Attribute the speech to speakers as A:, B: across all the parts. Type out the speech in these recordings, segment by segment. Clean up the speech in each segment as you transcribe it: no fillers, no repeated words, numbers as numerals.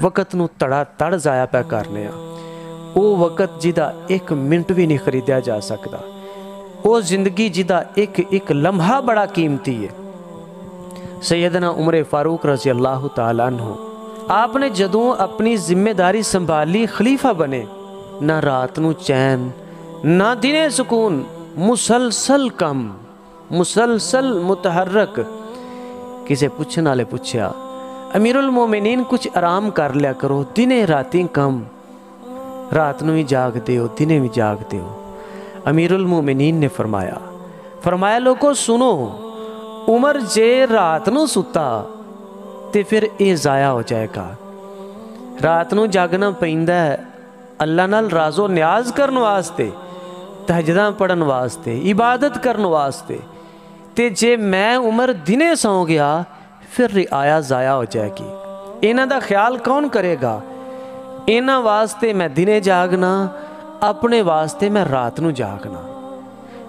A: वक़्त नूं धड़ा धड़ जाया पै करने आ। वो वक़्त जिहदा एक मिनट भी नहीं खरीदिया जा सकता, वो जिंदगी जिहदा एक एक लम्हा बड़ा कीमती है। सैयदना उमर फारूक रज़ी अल्लाह तआला अन्हु, आपने जदों अपनी जिम्मेदारी संभाली, खलीफा बने, ना रात नूं चैन ना दिने सुकून, मुसलसल कम, मुसलसल मुतहरक। किसे पुछण वाले पुछया, अमीरुल मोमिनीन कुछ आराम कर लिया करो, दिने राती कम, रात नूं भी जागदे हो दिने भी जागदे हो। अमीरुल मोमिनीन ने फरमाया लोगों सुनो, उमर जे रात नूं सुता ते फिर ये ज़ाया हो जाएगा। रात नूं जागना पैंदा है अल्लाह नाल राज़ो न्याज करन वास्ते, तहज्जुदां पढ़न वास्ते, इबादत करन वास्ते। ते जे मैं उमर दिने सौ गया फिर रिआया ज़ाया हो जाएगी। इन्हां दा ख्याल कौन करेगा? इन्हां वास्ते मैं दिने जागना, अपने वास्ते मैं रात नूं जागना।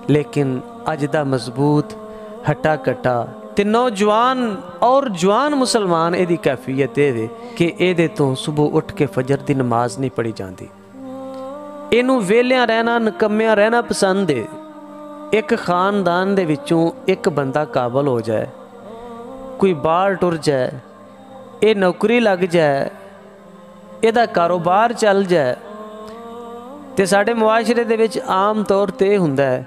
A: लेकिन अज दा मजबूत हट्टा कट्टा ते नौजवान और जवान मुसलमान इहदी कैफियत ये वे कि इहदे तो सुबह उठ के फजर की नमाज नहीं पढ़ी जाती। इनू वेलिया रहना, नकम्मिया रहना पसंद है। एक खानदान दे विचों एक बंदा काबल हो जाए, कोई बाहर टुर जाए, ये नौकरी लग जाए, इहदा कारोबार चल जाए, तो साडे मुआशरे दे विच आम तौर ते हुंदा है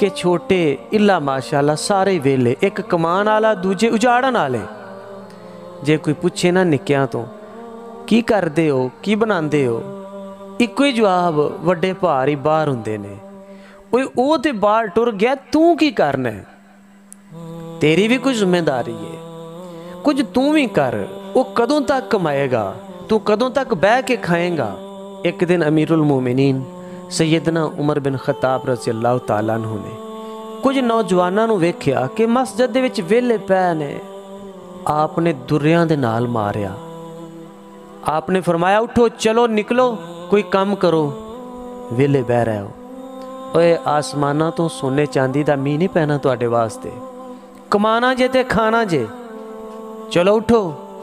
A: कि छोटे इला माशाअल्लाह सारे वेले, एक कमान वाला दूजे उजाड़न वाले। जे कोई पूछे ना निक्कियां तो की करदे हो, की बनांदे हो, इको ही जवाब वड्डे भार ही बाहर हुंदे ने, वो तो बाहर टुर गया, तू की करना है, तेरी भी कोई जिम्मेदारी है, कुछ तू भी कर। वो कदों तक कमाएगा, तू कदों तक बह के खाएगा। एक दिन अमीरुल मोमिनीन सैयदना उमर बिन खताब रज़ी अल्लाह तआला अन्हु ने कुछ नौजवानों नूं वेख्या कि मस्जिद दे विच वेले पै ने। आपने दुर्रियां दे नाल मारिया। आपने फरमाया उठो चलो निकलो, कोई काम करो, वेले बह रहे हो। ओए आसमाना तो सोने चांदी दा मींह नहीं पैना तुहाडे वास्ते, कमाना जे ते खाना जे, चलो उठो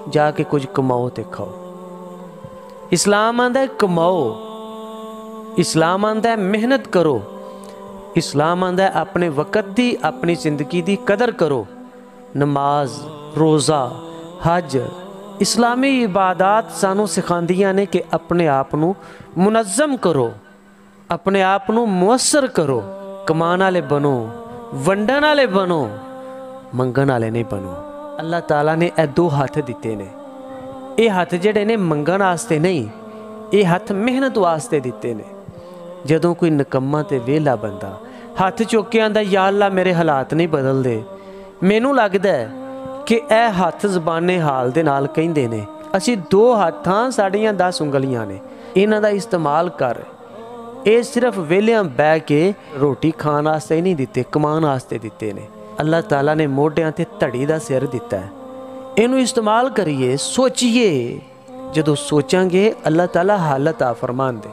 A: जाके कुछ कमाओ ते खाओ। इस्लाम आंदा है कमाओ, इस्लाम आंदा है मेहनत करो, इस्लाम आंदा है अपने वक़्त दी, अपनी जिंदगी दी कदर करो। नमाज, रोज़ा, हज, इस्लामी इबादत सानू सिखांदियां ने कि अपने आप नू मुनज़्ज़म करो, अपने आप नू मुअस्सर करो, कमान वाले बनो, वंडन वाले बनो, मंगन वाले नहीं बनो। अल्लाह ताला ने ए दो हथ दिते ने, ये हथ जेडे ने मंगन वास्ते नहीं, ये हथ मेहनत वास्ते दिते ने। जदों कोई निकम्मा ते वेला बंदा हथ चुक के आंदा या अल्लाह मेरे हालात नहीं बदलते, मैनू लगदा है कि ए हथ ज़बाने हाल दे नाल कहिंदे ने असी दो हत्थां साड़ियां 10 उंगलियां ने, इन्हां दा इस्तेमाल कर। ये सिर्फ वेलियां बह के रोटी खाण वास्ते नहीं दिते, कमान वास्ते दिते ने। अल्लाह ताला ने मोढियां ते धड़ी दा सिर दिता है, इनू इस्तेमाल करिए, सोचिए। जदों सोचांगे अल्लाह ताला हालत आ फरमांदे।